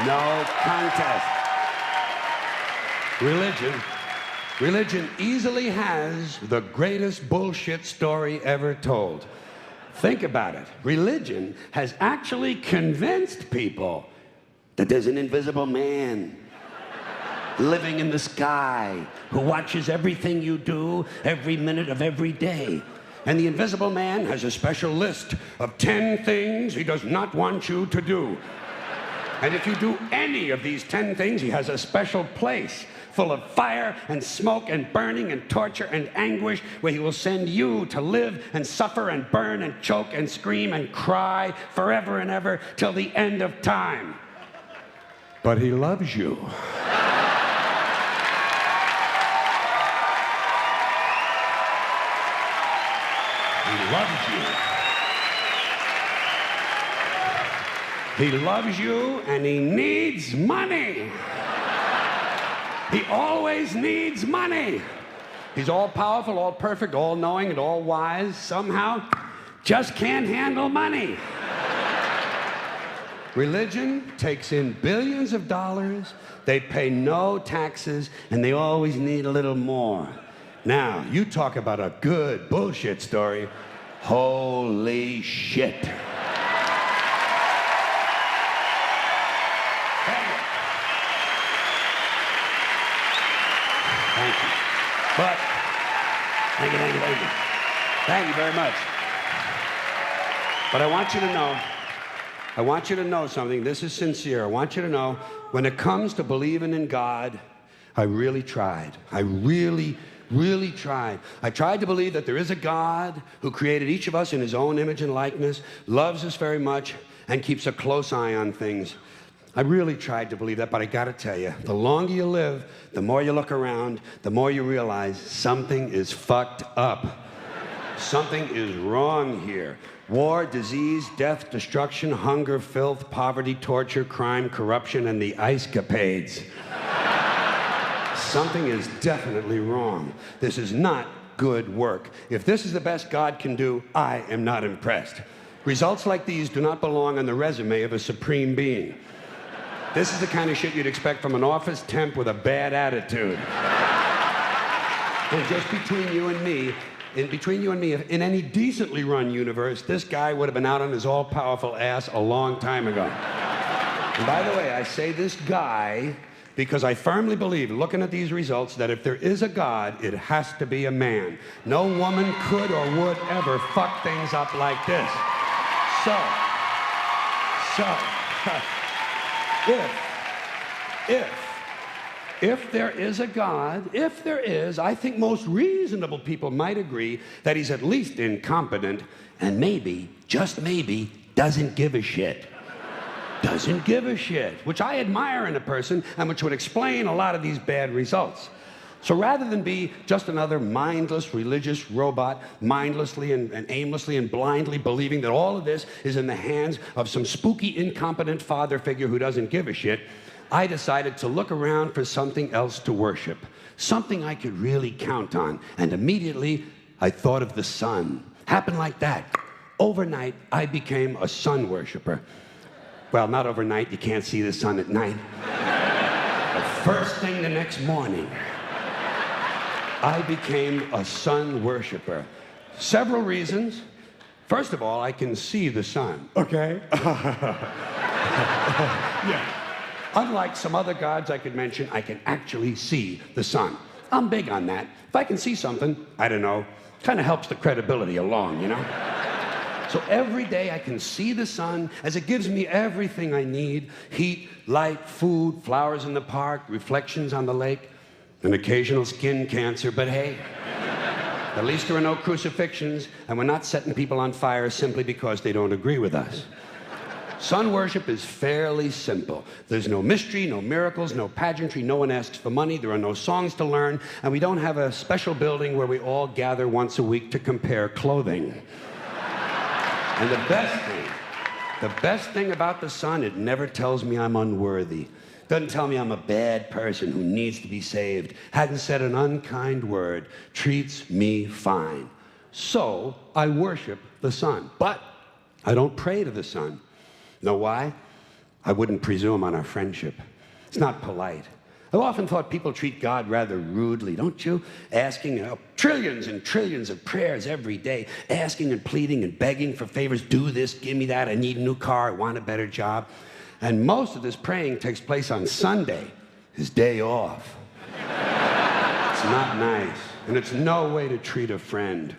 No contest. Religion easily has the greatest bullshit story ever told. Think about it. Religion has actually convinced people that there's an invisible man living in the sky who watches everything you do every minute of every day. And the invisible man has a special list of 10 things he does not want you to do. And if you do any of these 10 things, he has a special place full of fire and smoke and burning and torture and anguish where he will send you to live and suffer and burn and choke and scream and cry forever and ever till the end of time. But he loves you. He loves you. He loves you and he needs money. He always needs money. He's all powerful, all perfect, all knowing, and all wise. Somehow, just can't handle money. Religion takes in billions of dollars, they pay no taxes, and they always need a little more. Now, you talk about a good bullshit story. Holy shit. Thank you. But, thank you. Thank you very much. But I want you to know something. This is sincere. I want you to know, when it comes to believing in God, I really tried. I really tried. I tried to believe that there is a God who created each of us in his own image and likeness, loves us very much, and keeps a close eye on things. I really tried to believe that, but I gotta tell you, the longer you live, the more you look around, the more you realize something is fucked up. Something is wrong here. War, disease, death, destruction, hunger, filth, poverty, torture, crime, corruption, and the ice-capades. Something is definitely wrong. This is not good work. If this is the best God can do, I am not impressed. Results like these do not belong on the resume of a supreme being. This is the kind of shit you'd expect from an office temp with a bad attitude. And just between you and me, in any decently run universe, this guy would have been out on his all-powerful ass a long time ago. And by the way, I say this guy because I firmly believe, looking at these results, that if there is a God, it has to be a man. No woman could or would ever fuck things up like this. If there is a God, if there is, I think most reasonable people might agree that he's at least incompetent and maybe, just maybe, doesn't give a shit. Doesn't give a shit, which I admire in a person and which would explain a lot of these bad results. So rather than be just another mindless religious robot, mindlessly and aimlessly and blindly believing that all of this is in the hands of some spooky, incompetent father figure who doesn't give a shit, I decided to look around for something else to worship, something I could really count on. And immediately, I thought of the sun. Happened like that. Overnight, I became a sun worshiper. Well, not overnight, you can't see the sun at night. But first thing the next morning, I became a sun worshiper. Several reasons. First of all, I can see the sun, okay? Yeah. Unlike some other gods I could mention, I can actually see the sun. I'm big on that. If I can see something, I don't know, kind of helps the credibility along, you know? So every day I can see the sun as it gives me everything I need: heat, light, food, flowers in the park, reflections on the lake, an occasional skin cancer, but hey, at least there are no crucifixions, and we're not setting people on fire simply because they don't agree with us. Sun worship is fairly simple. There's no mystery, no miracles, no pageantry, no one asks for money, there are no songs to learn, and we don't have a special building where we all gather once a week to compare clothing. And the best thing about the sun, it never tells me I'm unworthy. Doesn't tell me I'm a bad person who needs to be saved. Hadn't said an unkind word. Treats me fine. So I worship the sun. But I don't pray to the sun. Know why? I wouldn't presume on our friendship. It's not polite. I've often thought people treat God rather rudely, don't you? Asking trillions and trillions of prayers every day, asking and pleading and begging for favors. Do this, give me that, I need a new car, I want a better job. And most of this praying takes place on Sunday, his day off. It's not nice, and it's no way to treat a friend.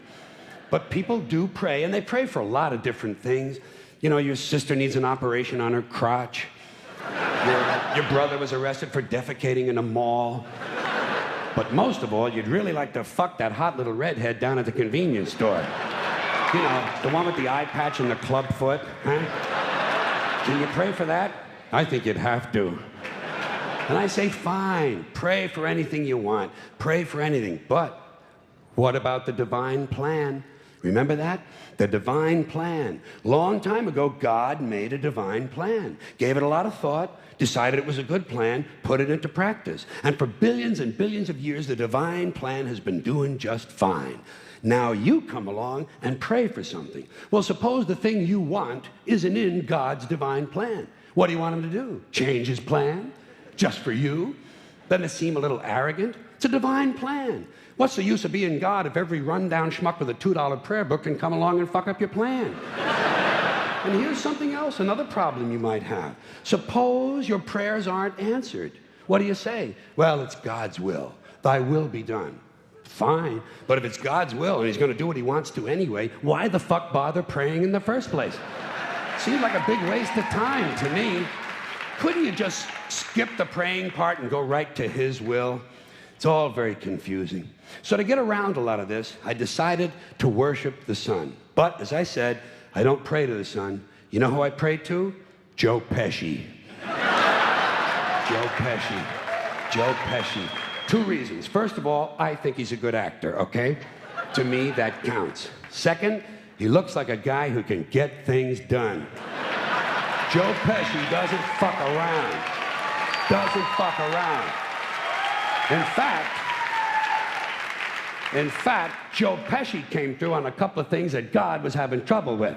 But people do pray, and they pray for a lot of different things. You know, your sister needs an operation on her crotch. Your brother was arrested for defecating in a mall. But most of all, you'd really like to fuck that hot little redhead down at the convenience store. You know, the one with the eye patch and the club foot, huh? Can you pray for that? I think you'd have to. And I say, fine, pray for anything you want. Pray for anything. But what about the divine plan? Remember that? The divine plan. Long time ago, God made a divine plan. Gave it a lot of thought, decided it was a good plan, put it into practice. And for billions and billions of years, the divine plan has been doing just fine. Now you come along and pray for something. Well, suppose the thing you want isn't in God's divine plan. What do you want him to do? Change his plan? Just for you? Doesn't it seem a little arrogant? It's a divine plan. What's the use of being God if every rundown schmuck with a $2 prayer book can come along and fuck up your plan? And here's something else, another problem you might have. Suppose your prayers aren't answered. What do you say? Well, it's God's will. Thy will be done. Fine, but if it's God's will and he's going to do what he wants to anyway, why the fuck bother praying in the first place? Seems like a big waste of time to me. Couldn't you just skip the praying part and go right to his will? It's all very confusing. So to get around a lot of this, I decided to worship the sun. But as I said, I don't pray to the sun. You know who I pray to? Joe Pesci. Joe Pesci. Joe Pesci. Two reasons. First of all, I think he's a good actor, okay? To me, that counts. Second, he looks like a guy who can get things done. Joe Pesci doesn't fuck around. Doesn't fuck around. In fact, Joe Pesci came through on a couple of things that God was having trouble with.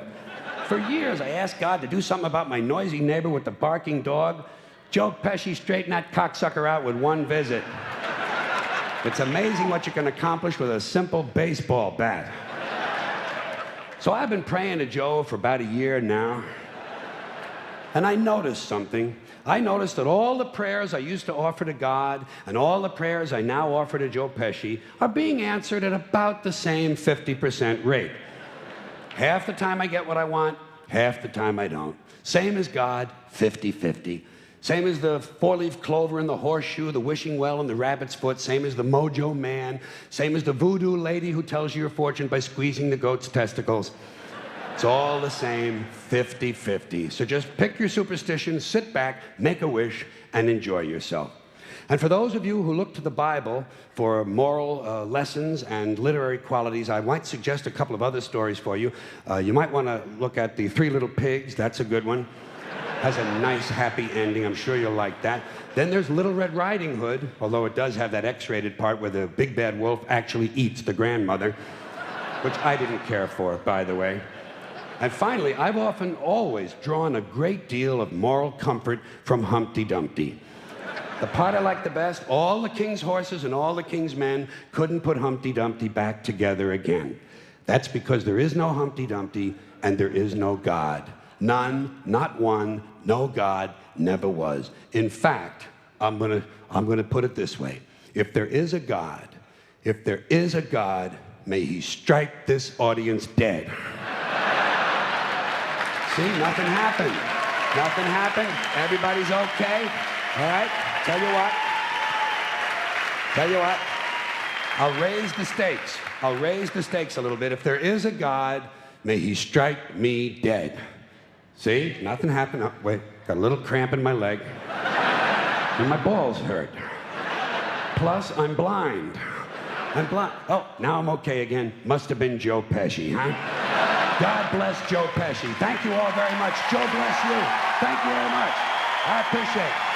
For years, I asked God to do something about my noisy neighbor with the barking dog. Joe Pesci straightened that cocksucker out with one visit. It's amazing what you can accomplish with a simple baseball bat. So I've been praying to Joe for about a year now. And I noticed something. I noticed that all the prayers I used to offer to God and all the prayers I now offer to Joe Pesci are being answered at about the same 50% rate. Half the time I get what I want, half the time I don't. Same as God, 50-50. Same as the four-leaf clover and the horseshoe, the wishing well and the rabbit's foot. Same as the mojo man. Same as the voodoo lady who tells you your fortune by squeezing the goat's testicles. It's all the same, 50-50. So just pick your superstition, sit back, make a wish, and enjoy yourself. And for those of you who look to the Bible for moral lessons and literary qualities, I might suggest a couple of other stories for you. You might want to look at The Three Little Pigs. That's a good one. Has a nice, happy ending. I'm sure you'll like that. Then there's Little Red Riding Hood, although it does have that X-rated part where the big bad wolf actually eats the grandmother, which I didn't care for, by the way. And finally, I've often always drawn a great deal of moral comfort from Humpty Dumpty. The part I like the best, all the king's horses and all the king's men couldn't put Humpty Dumpty back together again. That's because there is no Humpty Dumpty and there is no God. None, not one, no God, never was. In fact, I'm gonna put it this way. If there is a God, may he strike this audience dead. See, nothing happened. Nothing happened. Everybody's okay. All right? Tell you what. I'll raise the stakes. I'll raise the stakes a little bit. If there is a God, may he strike me dead. See? Nothing happened. Oh, wait. Got a little cramp in my leg. And my balls hurt. Plus, I'm blind. Oh, now I'm okay again. Must have been Joe Pesci, huh? God bless Joe Pesci. Thank you all very much. Joe bless you. Thank you very much. I appreciate it.